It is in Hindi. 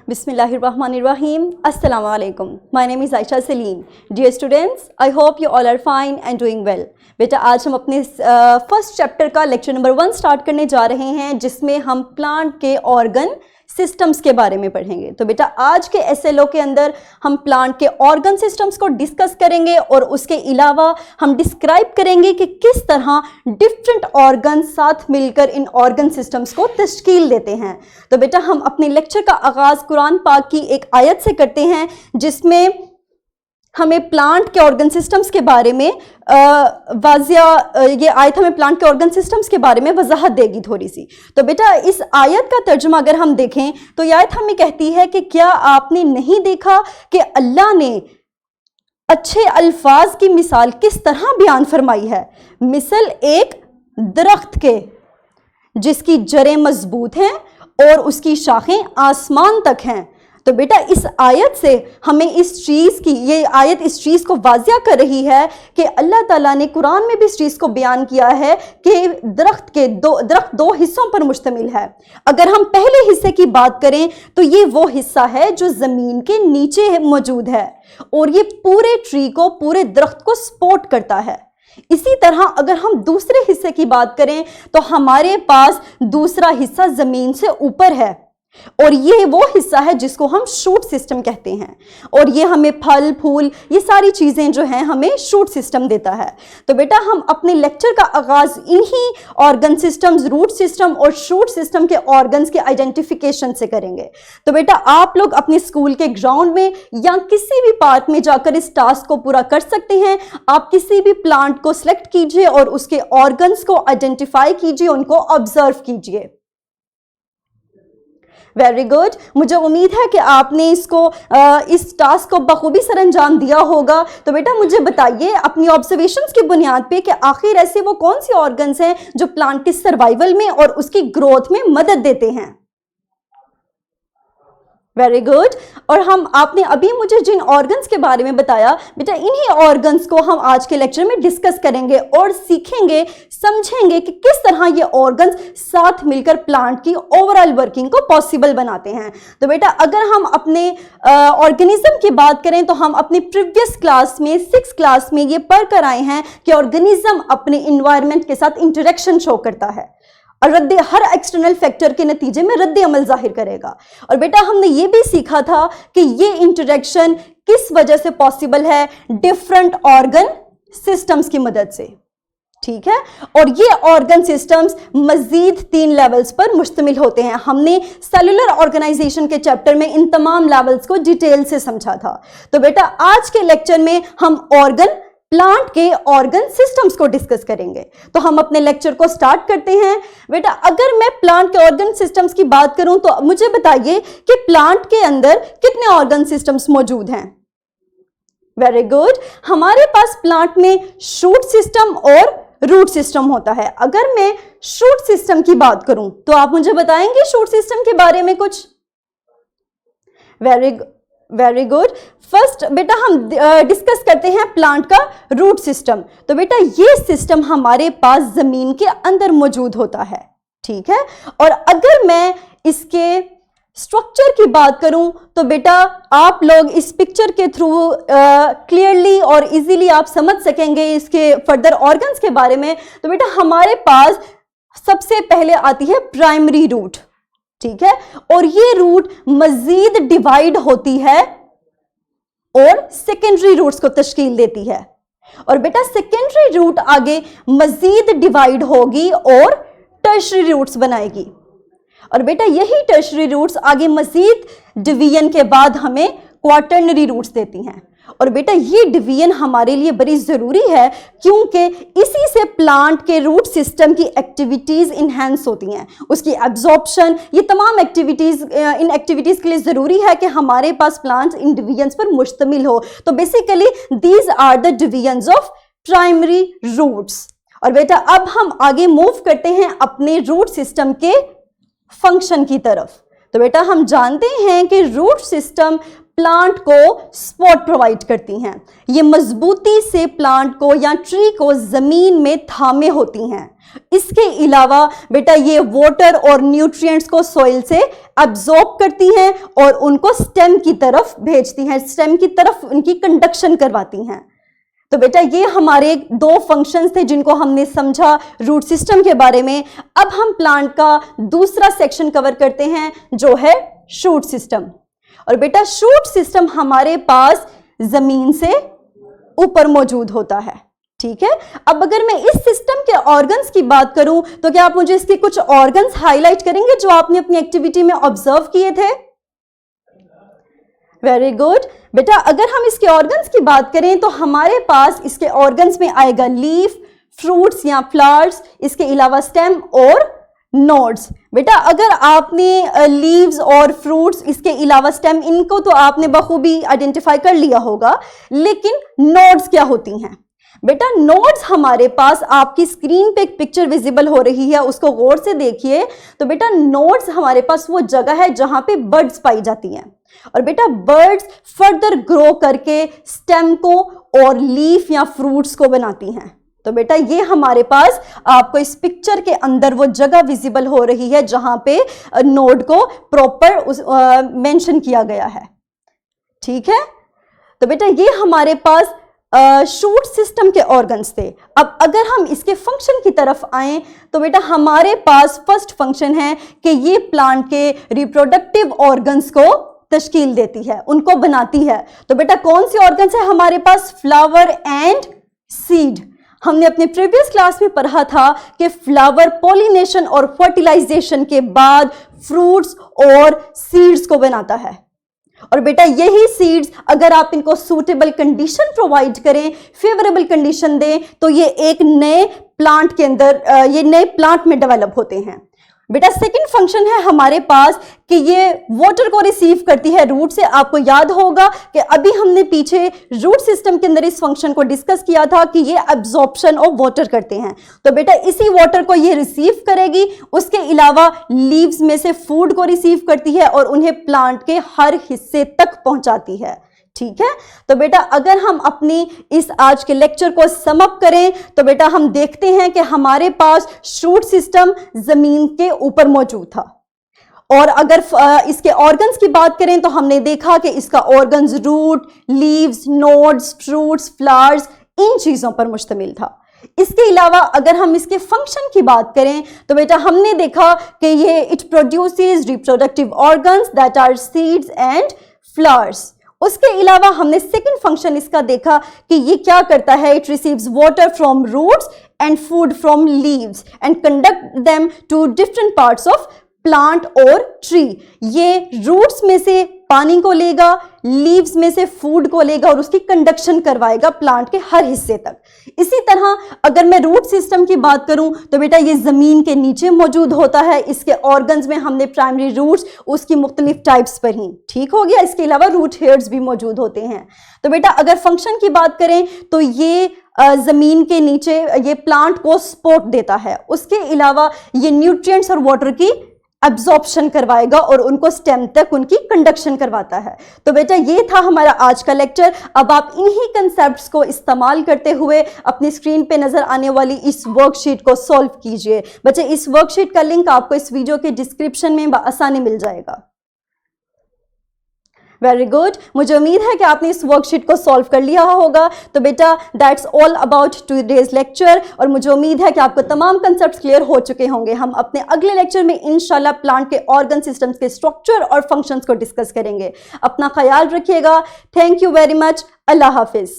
Bismillahirrahmanirrahim. Assalamu alaikum. My name is Aisha Salim. Dear students, I hope you all are fine and doing well. बेटा आज हम अपने फर्स्ट चैप्टर का लेक्चर नंबर 1 स्टार्ट करने जा रहे हैं, जिसमें हम प्लांट के ऑर्गन सिस्टम्स के बारे में पढ़ेंगे। तो बेटा आज के एसएलओ के अंदर हम प्लांट के ऑर्गन सिस्टम्स को डिस्कस करेंगे और उसके अलावा हम डिस्क्राइब करेंगे कि किस तरह डिफरेंट ऑर्गन साथ मिलकर इन ऑर्गन सिस्टम्स को तश्कील देते हैं। तो बेटा हम अपने लेक्चर का आगाज़ कुरान पाक की एक आयत से करते हैं, जिसमें हमें प्लांट के ऑर्गन सिस्टम्स के बारे में ये आयत हमें प्लांट के ऑर्गन सिस्टम्स के बारे में वजाहत देगी थोड़ी सी। तो बेटा इस आयत का तर्जुमा अगर हम देखें तो ये आयत हमें कहती है कि क्या आपने नहीं देखा कि अल्लाह ने अच्छे अल्फाज की मिसाल किस तरह बयान फरमाई है, मिसल एक दरख्त के जिसकी जड़ें मजबूत हैं और उसकी शाखें आसमान तक हैं। तो बेटा इस आयत से हमें ये आयत इस चीज़ को वाज़िया कर रही है कि अल्लाह ताला ने कुरान में भी इस चीज़ को बयान किया है कि दरख्त दो हिस्सों पर मुश्तमिल है। अगर हम पहले हिस्से की बात करें तो ये वो हिस्सा है जो ज़मीन के नीचे मौजूद है और ये पूरे ट्री को, पूरे दरख्त को सपोर्ट करता है। इसी तरह अगर हम दूसरे हिस्से की बात करें तो हमारे पास दूसरा हिस्सा ज़मीन से ऊपर है और ये वो हिस्सा है जिसको हम शूट सिस्टम कहते हैं, और ये हमें फल फूल ये सारी चीज़ें जो हैं हमें शूट सिस्टम देता है। तो बेटा हम अपने लेक्चर का आगाज़ इन्हीं ऑर्गन सिस्टम्स, रूट सिस्टम और शूट सिस्टम के ऑर्गन्स के आइडेंटिफिकेशन से करेंगे। तो बेटा आप लोग अपने स्कूल के ग्राउंड में या किसी भी पार्क में जाकर इस टास्क को पूरा कर सकते हैं। आप किसी भी प्लांट को सिलेक्ट कीजिए और उसके ऑर्गन्स को आइडेंटिफाई कीजिए, उनको ऑब्जर्व कीजिए। Very good. मुझे उम्मीद है कि आपने इस टास्क को बखूबी सरअंजाम दिया होगा। तो बेटा मुझे बताइए अपनी ऑब्जर्वेशंस की बुनियाद पे कि आखिर ऐसे वो कौन सी ऑर्गन्स हैं जो प्लांट के सर्वाइवल में और उसकी ग्रोथ में मदद देते हैं। Very good. और आपने अभी मुझे जिन ऑर्गन्स के बारे में बताया बेटा, इन्हीं ऑर्गन्स को हम आज के लेक्चर में डिस्कस करेंगे और सीखेंगे, समझेंगे कि किस तरह ये ऑर्गन्स साथ मिलकर प्लांट की ओवरऑल वर्किंग को पॉसिबल बनाते हैं। तो बेटा अगर हम अपने ऑर्गेनिज्म की बात करें तो हम अपने प्रीवियस क्लास में 6th क्लास में ये पढ़ कर आए हैं कि ऑर्गेनिज्म अपने इन्वायरमेंट के साथ इंटरेक्शन शो करता है और हर एक्सटर्नल फैक्टर के नतीजे में रद्द अमल जाहिर करेगा। और बेटा हमने ये भी सीखा था कि ये इंटरेक्शन किस वजह से पॉसिबल है, डिफरेंट ऑर्गन सिस्टम्स की मदद से। ठीक है, और ये ऑर्गन सिस्टम्स मजीद 3 लेवल्स पर मुश्तमिल होते हैं। हमने सेलुलर ऑर्गेनाइजेशन के चैप्टर में इन तमाम लेवल्स को डिटेल से समझा था। तो बेटा आज के लेक्चर में हम प्लांट के ऑर्गन सिस्टम्स को डिस्कस करेंगे। तो हम अपने लेक्चर को स्टार्ट करते हैं। बेटा अगर मैं प्लांट के ऑर्गन सिस्टम्स की बात करूं तो मुझे बताइए कि प्लांट के अंदर कितने ऑर्गन सिस्टम्स मौजूद हैं। Very good. हमारे पास प्लांट में शूट सिस्टम और रूट सिस्टम होता है। अगर मैं शूट सिस्टम की बात करूं तो आप मुझे बताएंगे शूट सिस्टम के बारे में कुछ। Very good. फर्स्ट बेटा हम डिस्कस करते हैं प्लांट का रूट सिस्टम। तो बेटा ये सिस्टम हमारे पास जमीन के अंदर मौजूद होता है। ठीक है, और अगर मैं इसके स्ट्रक्चर की बात करूं तो बेटा आप लोग इस पिक्चर के थ्रू क्लियरली और इजीली आप समझ सकेंगे इसके फर्दर ऑर्गन्स के बारे में। तो बेटा हमारे पास सबसे पहले आती है प्राइमरी रूट। ठीक है, और ये रूट मजीद डिवाइड होती है और सेकेंडरी रूट्स को तश्कील देती है। और बेटा सेकेंडरी रूट आगे मजीद डिवाइड होगी और टर्शरी रूट्स बनाएगी। और बेटा यही टर्शरी रूट्स आगे मजीद डिवीजन के बाद हमें क्वाटर्नरी रूट्स देती हैं। और बेटा ये डिवीजन हमारे लिए बड़ी ज़रूरी है क्योंकि इसी से प्लांट के रूट सिस्टम की एक्टिविटीज़ इन्हेंस होती हैं, उसकी एब्जॉर्प्शन, ये तमाम एक्टिविटीज़ इन एक्टिविटीज़ के लिए ज़रूरी है कि हमारे पास प्लांट्स इन डिवीजन्स पर मुश्तमिल हो। तो basically these are the divisions of primary roots. और बेटा अब हम आगे मूव करते हैं अपने रूट सिस्टम के फंक्शन की तरफ। तो बेटा हम जानते हैं कि रूट सिस्टम प्लांट को सपोर्ट प्रोवाइड करती हैं। ये मजबूती से प्लांट को या ट्री को जमीन में थामे होती हैं। इसके अलावा बेटा ये वाटर और न्यूट्रिएंट्स को सॉइल से अब्सॉर्ब करती हैं और उनको स्टेम की तरफ भेजती हैं, स्टेम की तरफ उनकी कंडक्शन करवाती हैं। तो बेटा ये हमारे दो फंक्शंस थे जिनको हमने समझा रूट सिस्टम के बारे में। अब हम प्लांट का दूसरा सेक्शन कवर करते हैं जो है शूट सिस्टम। और बेटा शूट सिस्टम हमारे पास जमीन से ऊपर मौजूद होता है, ठीक है। अब अगर मैं इस सिस्टम के ऑर्गन्स की बात करूं तो क्या आप मुझे इसके कुछ ऑर्गन्स हाईलाइट करेंगे जो आपने अपनी एक्टिविटी में ऑब्जर्व किए थे? वेरी गुड बेटा, अगर हम इसके ऑर्गन्स की बात करें तो हमारे पास इसके ऑर्गन्स में आएगा लीफ, फ्रूट्स या फ्लावर्स, इसके अलावा स्टेम और नोड्स। बेटा अगर आपने लीव्स और फ्रूट्स, इसके अलावा स्टेम, इनको तो आपने बखूबी आइडेंटिफाई कर लिया होगा, लेकिन नोड्स क्या होती हैं? बेटा नोड्स हमारे पास, आपकी स्क्रीन पे एक पिक्चर विजिबल हो रही है, उसको गौर से देखिए। तो बेटा नोड्स हमारे पास वो जगह है जहां पे बर्ड्स पाई जाती हैं। और बेटा बर्ड्स फर्दर ग्रो करके स्टेम को और लीफ या फ्रूट्स को बनाती हैं। तो बेटा ये हमारे पास आपको इस पिक्चर के अंदर वो जगह विजिबल हो रही है जहां पे नोड को प्रॉपर मेंशन किया गया है, ठीक है। तो बेटा ये हमारे पास शूट सिस्टम के ऑर्गन्स थे। अब अगर हम इसके फंक्शन की तरफ आएं तो बेटा हमारे पास फर्स्ट फंक्शन है कि ये प्लांट के रिप्रोडक्टिव ऑर्गन्स को तश्कील देती है, उनको बनाती है। तो बेटा कौन सी ऑर्गन्स है हमारे पास? Flower and seed. हमने अपने प्रीवियस क्लास में पढ़ा था कि फ्लावर पॉलिनेशन और फर्टिलाइजेशन के बाद फ्रूट्स और सीड्स को बनाता है। और बेटा यही सीड्स अगर आप इनको सूटेबल कंडीशन प्रोवाइड करें, फेवरेबल कंडीशन दें, तो ये एक नए प्लांट के अंदर, ये नए प्लांट में डेवलप होते हैं। बेटा सेकंड फंक्शन है हमारे पास कि ये वाटर को रिसीव करती है रूट से। आपको याद होगा कि अभी हमने पीछे रूट सिस्टम के अंदर इस फंक्शन को डिस्कस किया था कि ये एब्जॉर्प्शन ऑफ वाटर करते हैं। तो बेटा इसी वाटर को ये रिसीव करेगी, उसके अलावा लीव्स में से फूड को रिसीव करती है और उन्हें प्लांट के हर हिस्से तक पहुंचाती है, ठीक है। तो बेटा अगर हम अपनी इस आज के लेक्चर को सम अप करें तो बेटा हम देखते हैं कि हमारे पास शूट सिस्टम जमीन के ऊपर मौजूद था। और अगर इसके ऑर्गन्स की बात करें तो हमने देखा कि इसका organs root, leaves, nodes, fruits, flowers, इन चीजों पर मुश्तमिल था। इसके अलावा अगर हम इसके फंक्शन की बात करें तो बेटा हमने देखा कि ये it produces reproductive organs that are seeds and flowers. उसके अलावा हमने सेकंड फंक्शन इसका देखा कि ये क्या करता है, it receives water from roots and food from leaves and conduct them to different parts of plant और ट्री। ये रूट्स में से पानी को लेगा, लीव्स में से फूड को लेगा और उसकी कंडक्शन करवाएगा प्लांट के हर हिस्से तक। इसी तरह अगर मैं रूट सिस्टम की बात करूं तो बेटा ये जमीन के नीचे मौजूद होता है। इसके ऑर्गन्स में हमने प्राइमरी रूट्स उसकी मुख्तलिफ टाइप्स पर ही, ठीक हो गया। इसके अलावा रूट हेयर्स भी मौजूद होते हैं। तो बेटा अगर फंक्शन की बात करें तो ये जमीन के नीचे ये प्लांट को सपोर्ट देता है। उसके अलावा ये न्यूट्रिएंट्स और वाटर की एब्जॉर्प्शन करवाएगा और उनको स्टेम तक उनकी कंडक्शन करवाता है। तो बेटा ये था हमारा आज का लेक्चर। अब आप इन्हीं कंसेप्ट्स को इस्तेमाल करते हुए अपनी स्क्रीन पे नजर आने वाली इस वर्कशीट को सॉल्व कीजिए। बच्चे इस वर्कशीट का लिंक आपको इस वीडियो के डिस्क्रिप्शन में आसानी मिल जाएगा। वेरी गुड, मुझे उम्मीद है कि आपने इस वर्कशीट को सॉल्व कर लिया होगा। तो बेटा that's all about today's lecture और मुझे उम्मीद है कि आपको तमाम कंसेप्ट्स क्लियर हो चुके होंगे। हम अपने अगले लेक्चर में इंशाल्लाह प्लांट के ऑर्गन सिस्टम्स के स्ट्रक्चर और फंक्शंस को डिस्कस करेंगे। अपना ख्याल रखिएगा। Thank you very much. Allah Hafiz.